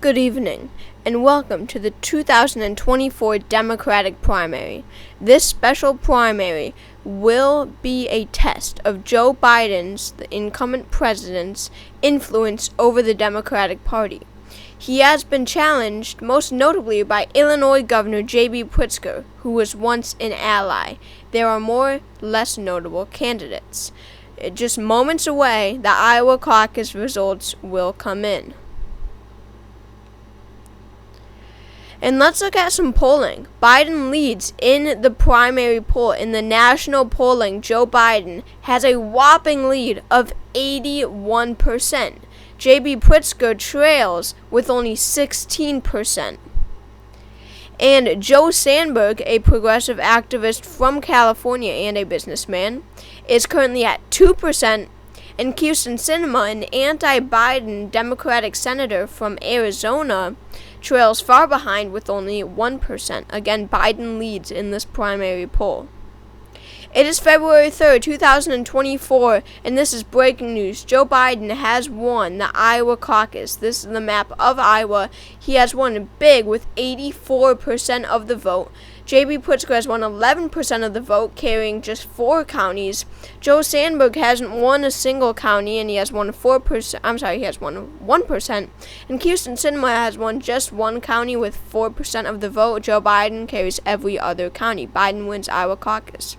Good evening, and welcome to the 2024 Democratic primary. This special primary will be a test of Joe Biden's, the incumbent president's, influence over the Democratic Party. He has been challenged, most notably by Illinois Governor J.B. Pritzker, who was once an ally. There are more less notable candidates. Just moments away, the Iowa caucus results will come in. And let's look at some polling. Biden leads in the primary poll. In the national polling, Joe Biden has a whopping lead of 81%. J.B. Pritzker trails with only 16%. And Joe Sandberg, a progressive activist from California and a businessman, is currently at 2%. And Kyrsten Sinema, an anti-Biden Democratic senator from Arizona, trails far behind with only 1%. Again, Biden leads in this primary poll. It is February 3rd, 2024, and this is breaking news. Joe Biden has won the Iowa caucus. This is the map of Iowa. He has won big with 84% of the vote. J.B. Pritzker has won 11% of the vote, carrying just 4 counties. Joe Sandberg hasn't won a single county, and he has won 4%. He has won 1%. And Kyrsten Sinema has won just 1 county with 4% of the vote. Joe Biden carries every other county. Biden wins Iowa caucus.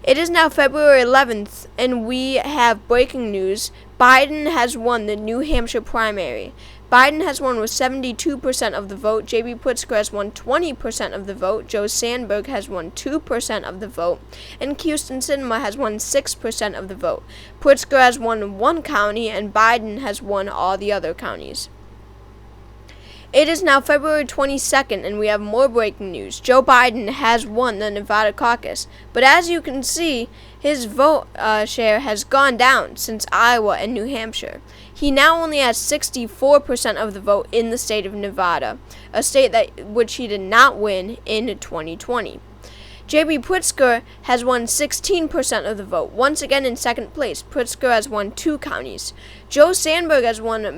It is now February 11th, and we have breaking news. Biden has won the New Hampshire primary. Biden has won with 72% of the vote. J.B. Pritzker has won 20% of the vote. Joe Sandberg has won 2% of the vote. And Kyrsten Sinema has won 6% of the vote. Pritzker has won 1 county, and Biden has won all the other counties. It is now February 22nd, and we have more breaking news. Joe Biden has won the Nevada caucus, but as you can see, his vote share has gone down since Iowa and New Hampshire. He now only has 64% of the vote in the state of Nevada, a state which he did not win in 2020. J.B. Pritzker has won 16% of the vote, once again in second place. Pritzker has won 2 counties. Joe Sandberg has won a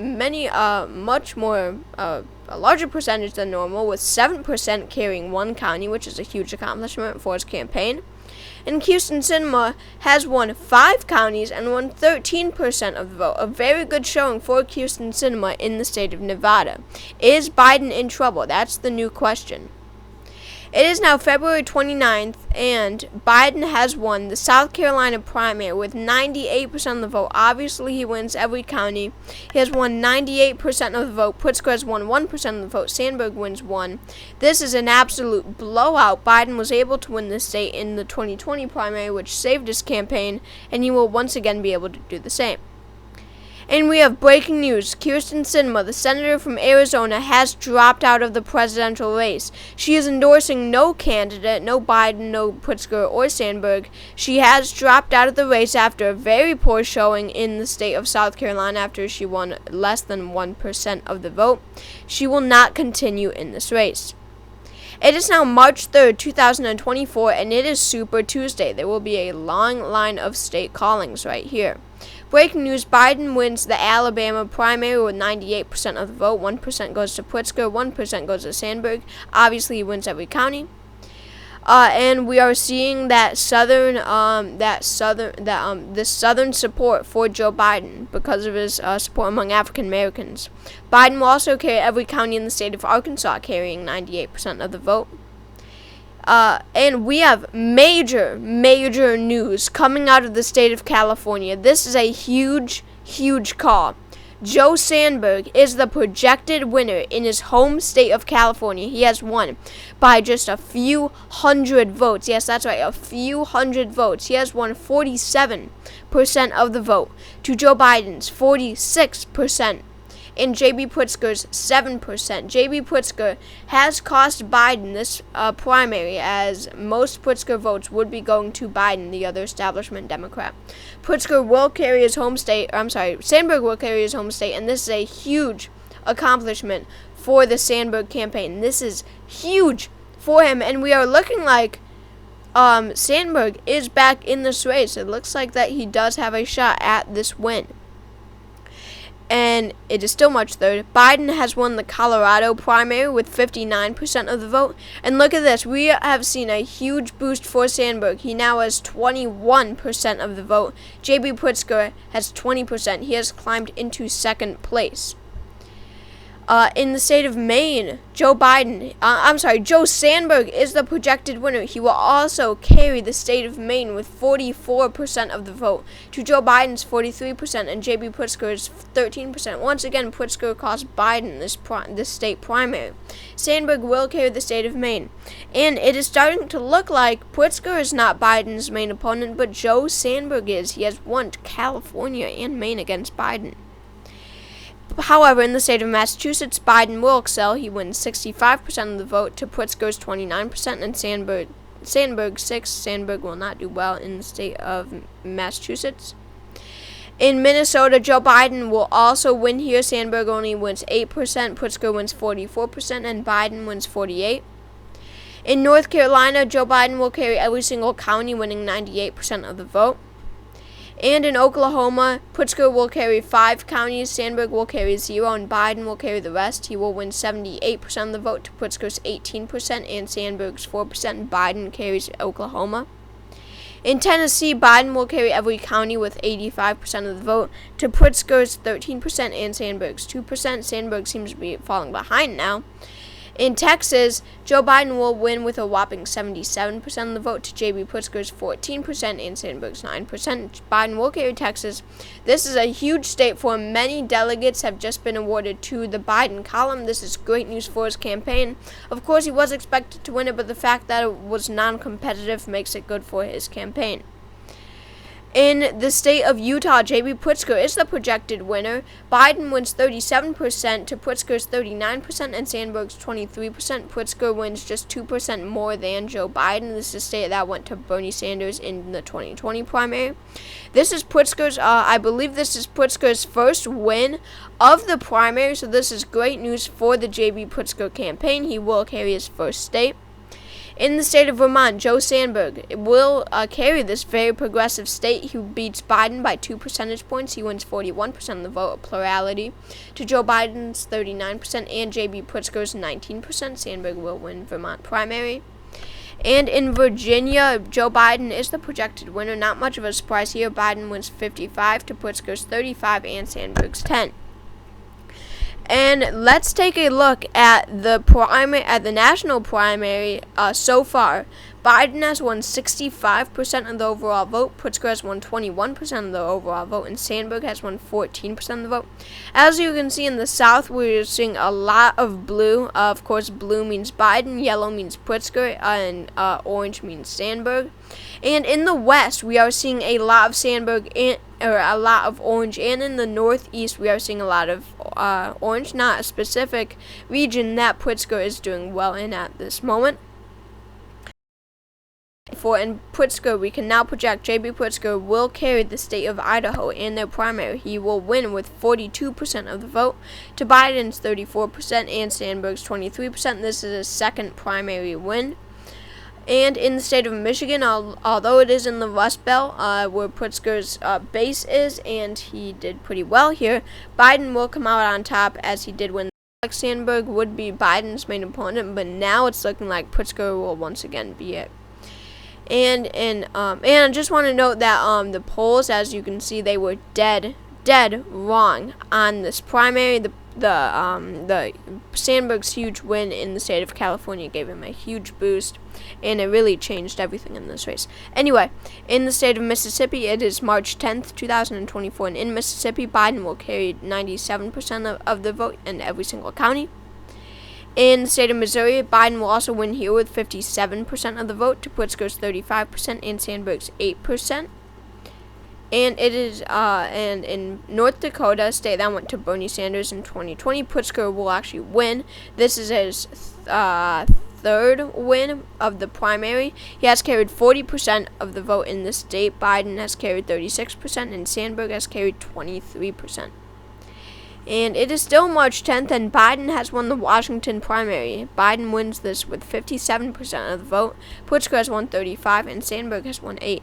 larger percentage than normal, with 7% carrying 1 county, which is a huge accomplishment for his campaign. And Kyrsten Sinema has won 5 counties and won 13% of the vote. A very good showing for Kyrsten Sinema in the state of Nevada. Is Biden in trouble? That's the new question. It is now February 29th, and Biden has won the South Carolina primary with 98% of the vote. Obviously, he wins every county. He has won 98% of the vote. Pritzker has won 1% of the vote. Sandberg wins 1. This is an absolute blowout. Biden was able to win the state in the 2020 primary, which saved his campaign, and he will once again be able to do the same. And we have breaking news. Kyrsten Sinema, the senator from Arizona, has dropped out of the presidential race. She is endorsing no candidate, no Biden, no Pritzker, or Sandberg. She has dropped out of the race after a very poor showing in the state of South Carolina after she won less than 1% of the vote. She will not continue in this race. It is now March 3rd, 2024, and it is Super Tuesday. There will be a long line of state callings right here. Breaking news, Biden wins the Alabama primary with 98% of the vote. 1% goes to Pritzker, 1% goes to Sandberg. Obviously, he wins every county. And we are seeing that this southern support for Joe Biden because of his support among African Americans. Biden will also carry every county in the state of Arkansas, carrying 98% of the vote. And we have major news coming out of the state of California. This is a huge call. Joe Sandberg is the projected winner in his home state of California. He has won by just a few hundred votes. Yes, that's right, a few hundred votes. He has won 47% of the vote to Joe Biden's 46%. And J.B. Pritzker's 7%. J.B. Pritzker has cost Biden this primary, as most Pritzker votes would be going to Biden, the other establishment Democrat. Pritzker will carry his home state, Sandberg will carry his home state, and this is a huge accomplishment for the Sandberg campaign. This is huge for him, and we are looking like Sandberg is back in this race. It looks like that he does have a shot at this win. and it is still March 3rd. Biden has won the Colorado primary with 59% of the vote. And look at this. We have seen a huge boost for Sandberg. He now has 21% of the vote. J.B. Pritzker has 20%. He has climbed into second place. In the state of Maine, Joe Sandberg is the projected winner. He will also carry the state of Maine with 44% of the vote to Joe Biden's 43% and J.B. Pritzker's 13%. Once again, Pritzker cost Biden this state primary. Sandberg will carry the state of Maine. And it is starting to look like Pritzker is not Biden's main opponent, but Joe Sandberg is. He has won California and Maine against Biden. However, in the state of Massachusetts, Biden will excel. He wins 65% of the vote to Pritzker's 29% and Sandberg 6%. Sandberg will not do well in the state of Massachusetts. In Minnesota, Joe Biden will also win here. Sandberg only wins 8%, Pritzker wins 44%, and Biden wins 48%. In North Carolina, Joe Biden will carry every single county, winning 98% of the vote. And in Oklahoma, Pritzker will carry 5 counties, Sandberg will carry 0, and Biden will carry the rest. He will win 78% of the vote to Pritzker's 18% and Sandberg's 4%. Biden carries Oklahoma. In Tennessee, Biden will carry every county with 85% of the vote to Pritzker's 13% and Sandberg's 2%. Sandberg seems to be falling behind now. In Texas, Joe Biden will win with a whopping 77% of the vote to J.B. Pritzker's 14% and Sandberg's 9%. Biden will carry Texas. This is a huge state for him. Many delegates have just been awarded to the Biden column. This is great news for his campaign. Of course, he was expected to win it, but the fact that it was non-competitive makes it good for his campaign. In the state of Utah, J.B. Pritzker is the projected winner. Biden wins 37% to Pritzker's 39% and Sandberg's 23%. Pritzker wins just 2% more than Joe Biden. This is a state that went to Bernie Sanders in the 2020 primary. This is Pritzker's, I believe this is Pritzker's first win of the primary, so this is great news for the J.B. Pritzker campaign. He will carry his first state. In the state of Vermont, Joe Sandberg will carry this very progressive state. He beats Biden by 2 percentage points. He wins 41% of the vote, a plurality, to Joe Biden's 39% and J.B. Pritzker's 19%. Sandberg will win Vermont primary. And in Virginia, Joe Biden is the projected winner. Not much of a surprise here. Biden wins 55 to Pritzker's 35 and Sandberg's 10. And let's take a look at the national primary so far. Biden has won 65% of the overall vote. Pritzker has won 21% of the overall vote, and Sandberg has won 14% of the vote. As you can see in the South, we're seeing a lot of blue. Of course, blue means Biden, yellow means Pritzker, and orange means Sandberg. And in the West, we are seeing a lot of Sandberg or a lot of orange, and in the Northeast, we are seeing a lot of orange. Not a specific region that Pritzker is doing well in at this moment. In Pritzker, we can now project J.B. Pritzker will carry the state of Idaho in their primary. He will win with 42% of the vote to Biden's 34% and Sandberg's 23%. This is his second primary win. And in the state of Michigan, although it is in the Rust Belt, where Pritzker's base is, and he did pretty well here, Biden will come out on top as he did win. Sandberg would be Biden's main opponent, but now it's looking like Pritzker will once again be it. And I just want to note that the polls, as you can see, they were dead wrong on this primary. The Sandberg's huge win in the state of California gave him a huge boost, and it really changed everything in this race. Anyway, in the state of Mississippi, it is March 10th, 2024, and in Mississippi, Biden will carry 97% of the vote in every single county. In the state of Missouri, Biden will also win here with 57% of the vote to Pritzker's 35% and Sandberg's 8%. And it is, and in North Dakota, a state that went to Bernie Sanders in 2020, Pritzker will actually win. This is his third win of the primary. He has carried 40% of the vote in this state. Biden has carried 36%, and Sandberg has carried 23%. And it is still March 10th, and Biden has won the Washington primary. Biden wins this with 57% of the vote. Pritzker has won 35%, and Sandberg has won 8%.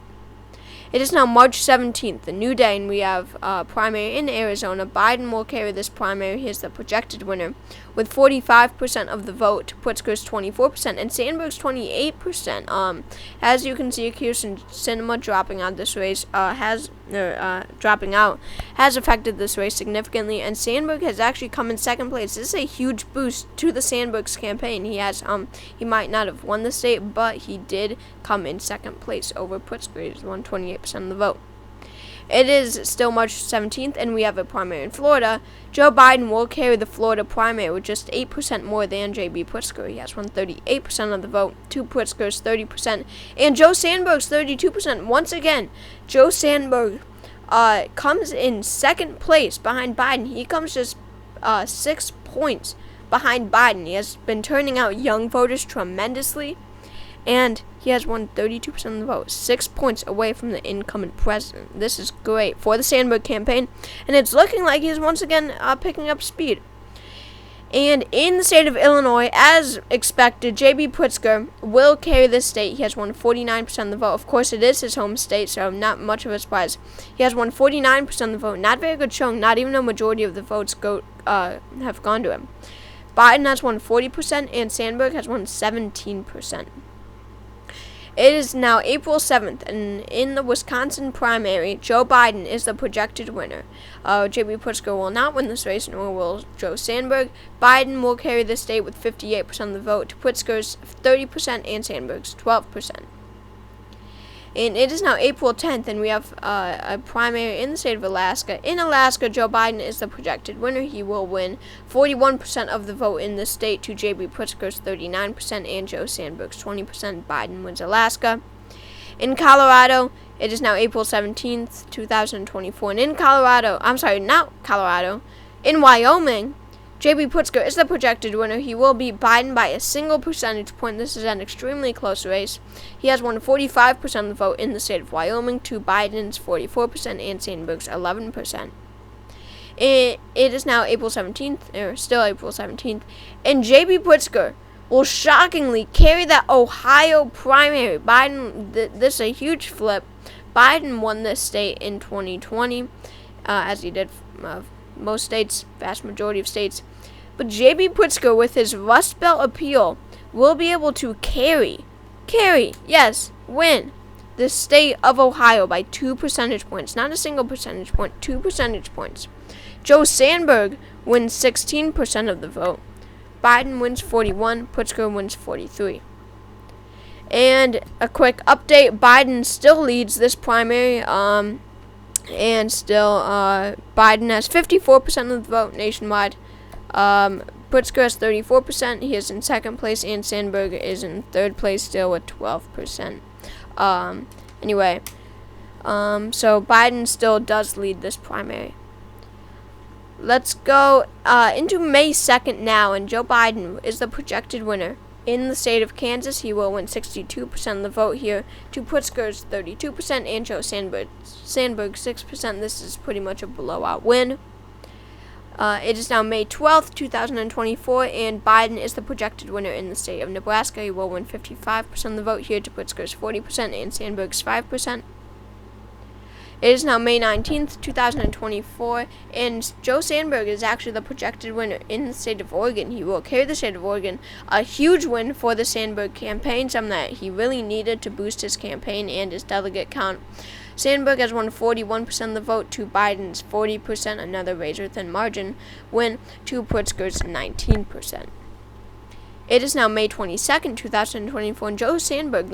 It is now March 17th, a new day, and we have primary in Arizona. Biden will carry this primary. He is the projected winner with 45% of the vote. Pritzker's 24% and Sandberg's 28%. As you can see, Kirsten Sinema dropping out this race has affected this race significantly, and Sandberg has actually come in second place. This is a huge boost to the Sandberg's campaign. He might not have won the state, but he did come in second place over Pritzker. He's won 28% of the vote. It is still March 17th, and we have a primary in Florida. Joe Biden will carry the Florida primary with just 8% more than J.B. Pritzker. He has won 38% of the vote to Pritzker's 30%, and Joe Sandberg's 32%. Once again, Joe Sandberg comes in second place behind Biden. He comes just 6 points behind Biden. He has been turning out young voters tremendously, and he has won 32% of the vote, 6 points away from the incumbent president. This is great for the Sandberg campaign, and it's looking like he's once again picking up speed. And in the state of Illinois, as expected, J.B. Pritzker will carry this state. He has won 49% of the vote. Of course, it is his home state, so not much of a surprise. He has won 49% of the vote. Not very good showing. Not even a majority of the votes have gone to him. Biden has won 40%, and Sandberg has won 17%. It is now April 7th, and in the Wisconsin primary, Joe Biden is the projected winner. J.B. Pritzker will not win this race, nor will Joe Sandberg. Biden will carry the state with 58% of the vote to Pritzker's 30% and Sandberg's 12%. And it is now April 10th, and we have a primary in the state of Alaska. In Alaska, Joe Biden is the projected winner. He will win 41% of the vote in the state to J.B. Pritzker's 39% and Joe Sandberg's 20%. Biden wins Alaska. In Colorado, it is now April 17th, 2024. And in Wyoming, J.B. Pritzker is the projected winner. He will beat Biden by a single percentage point. This is an extremely close race. He has won 45% of the vote in the state of Wyoming to Biden's 44% and Sandberg's 11%. It is now April 17th, or still April 17th, and J.B. Pritzker will shockingly carry that Ohio primary. Biden, this is a huge flip. Biden won this state in 2020, as he did most states, vast majority of states. But J.B. Pritzker, with his Rust Belt appeal, will be able to win the state of Ohio by 2 percentage points. Not a single percentage point, 2 percentage points. Joe Sandberg wins 16% of the vote. Biden wins 41, Pritzker wins 43. And a quick update, Biden still leads this primary, and still, Biden has 54% of the vote nationwide. Pritzker has 34%. He is in second place, and Sandberg is in third place still with 12%. So Biden still does lead this primary. Let's go into May 2nd now, and Joe Biden is the projected winner. In the state of Kansas, he will win 62% of the vote here to Pritzker's 32% and Joe Sandberg 6%. This is pretty much a blowout win. It is now May 12th, 2024, and Biden is the projected winner in the state of Nebraska. He will win 55% of the vote here to Pritzker's 40% and Sandberg's 5%. It is now May 19th, 2024, and Joe Sandberg is actually the projected winner in the state of Oregon. He will carry the state of Oregon, a huge win for the Sandberg campaign, something that he really needed to boost his campaign and his delegate count. Sandberg has won 41% of the vote to Biden's 40%, another razor-thin margin win to Pritzker's 19%. It is now May 22nd, 2024, and Joe Sandberg,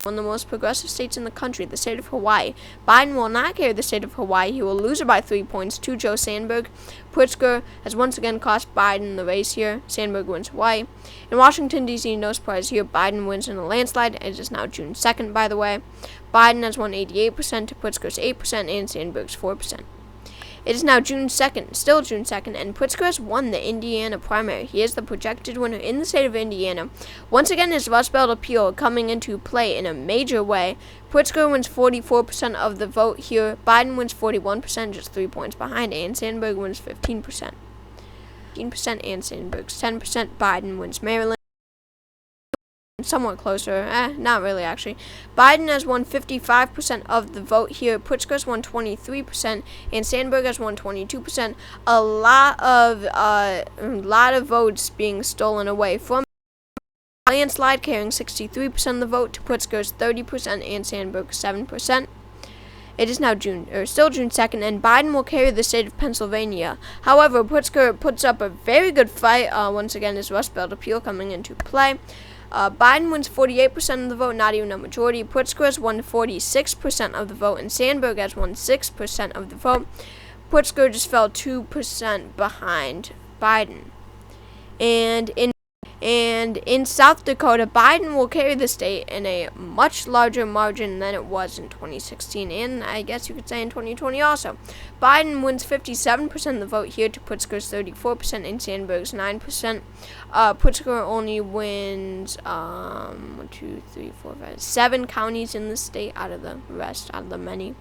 one of the most progressive states in the country, the state of Hawaii. Biden will not carry the state of Hawaii. He will lose it by 3 points to Joe Sandberg. Pritzker has once again cost Biden the race here. Sandberg wins Hawaii. In Washington, D.C., no surprise here, Biden wins in a landslide. It is now June 2nd, by the way. Biden has won 88% to Pritzker's 8% and Sandberg's 4%. It is now June 2nd, still June 2nd, and Pritzker has won the Indiana primary. He is the projected winner in the state of Indiana. Once again, his Rust Belt appeal coming into play in a major way. Pritzker wins 44% of the vote here. Biden wins 41%, just 3 points behind, and Sandberg wins 15%. 15% and Sandberg's 10%. Biden wins Maryland. somewhat closer. Not really, actually. Biden has won 55% of the vote here. Pritzker has won 23%, and Sandberg has won 22%. A lot of votes being stolen away from landslide, carrying 63% of the vote to Pritzker's 30% and Sandberg's 7%. It is now still June 2nd, and Biden will carry the state of Pennsylvania. However, Pritzker puts up a very good fight. Once again, his Rust Belt appeal coming into play. Biden wins 48% of the vote, not even a majority. Pritzker has won 46% of the vote, and Sandberg has won 6% of the vote. Pritzker just fell 2% behind Biden. And in South Dakota, Biden will carry the state in a much larger margin than it was in 2016, and I guess you could say in 2020 also. Biden wins 57% of the vote here to Pritzker's 34% and Sandberg's 9%. Pritzker only wins 7 counties in the state out of the many.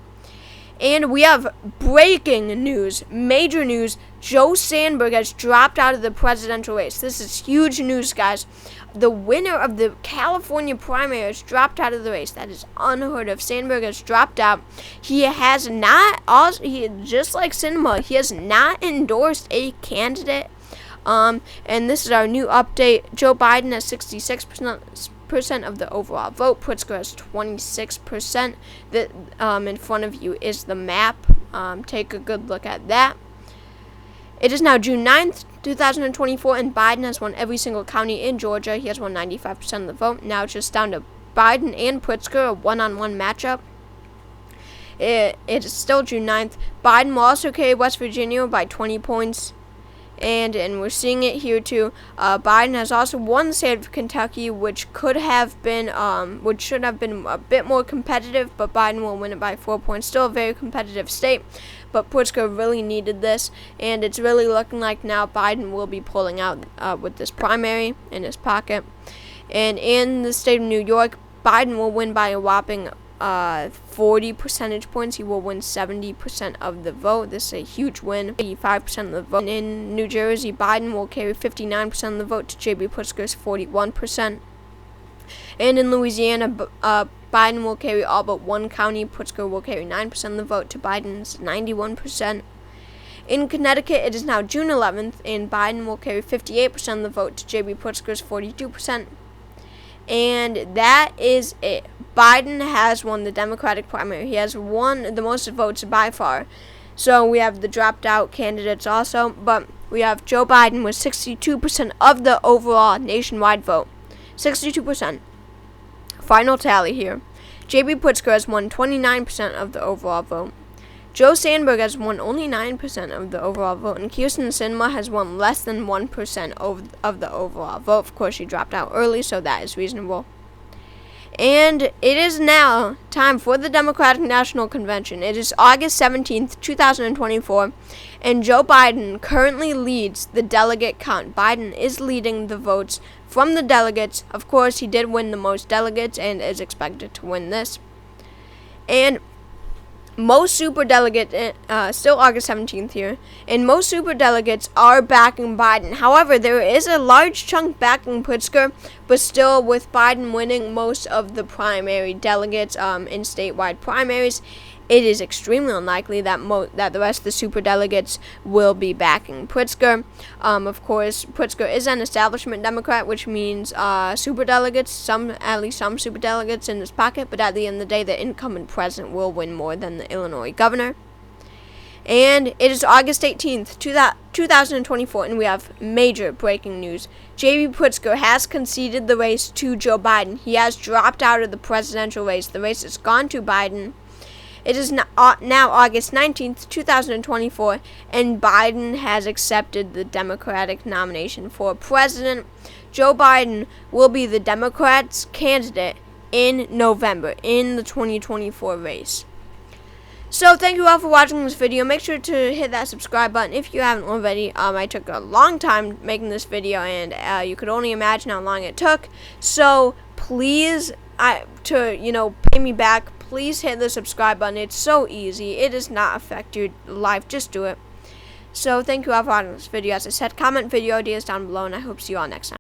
And we have breaking news, major news. Joe Sandberg has dropped out of the presidential race. This is huge news, guys. The winner of the California primary has dropped out of the race. That is unheard of. Sandberg has dropped out. He has not, just like Sinema, he has not endorsed a candidate. And this is our new update. Joe Biden has 66% of the overall vote. Pritzker has 26%. In front of you is the map. Take a good look at that. It is now June 9th, 2024, and Biden has won every single county in Georgia. He has won 95% of the vote. Now it's just down to Biden and Pritzker, a one-on-one matchup. It is still June 9th. Biden will also carry West Virginia by 20 points. And we're seeing it here too. Biden has also won the state of Kentucky, which should have been a bit more competitive, but Biden will win it by 4 points. Still a very competitive state, but Pritzker really needed this, and it's really looking like now Biden will be pulling out with this primary in his pocket. And in the state of New York, Biden will win by a whopping 40 percentage points. He will win 70% of the vote. This is a huge win. 85% of the vote. In New Jersey, Biden will carry 59% of the vote to J.B. Pritzker's 41%. And in Louisiana, Biden will carry all but one county. Pritzker will carry 9% of the vote to Biden's 91%. In Connecticut, it is now June 11th, and Biden will carry 58% of the vote to J.B. Pritzker's 42%. And that is it. Biden has won the Democratic primary. He has won the most votes by far. So we have the dropped out candidates also, but we have Joe Biden with 62% of the overall nationwide vote. 62%. Final tally here. J.B. Pritzker has won 29% of the overall vote. Joe Sandberg has won only 9% of the overall vote, and Kyrsten Sinema has won less than 1% of the overall vote. Of course, she dropped out early, so that is reasonable. And it is now time for the Democratic National Convention. It is August 17th, 2024, and Joe Biden currently leads the delegate count. Biden is leading the votes from the delegates. Of course, he did win the most delegates and is expected to win this. And most superdelegates, still August 17th here, and most superdelegates are backing Biden. However, there is a large chunk backing Pritzker, but still with Biden winning most of the primary delegates in statewide primaries, it is extremely unlikely that the rest of the superdelegates will be backing Pritzker. Of course, Pritzker is an establishment Democrat, which means superdelegates, at least some superdelegates in his pocket, but at the end of the day, the incumbent president will win more than the Illinois governor. And it is August 18th, 2024, and we have major breaking news. J.B. Pritzker has conceded the race to Joe Biden. He has dropped out of the presidential race. The race has gone to Biden. It is now August 19th, 2024, and Biden has accepted the Democratic nomination for president. Joe Biden will be the Democrats' candidate in November in the 2024 race. So thank you all for watching this video. Make sure to hit that subscribe button if you haven't already. I took a long time making this video, and you could only imagine how long it took. So please, pay me back, please hit the subscribe button. It's so easy. It does not affect your life. Just do it. So thank you all for watching this video. As I said, comment video ideas down below, and I hope to see you all next time.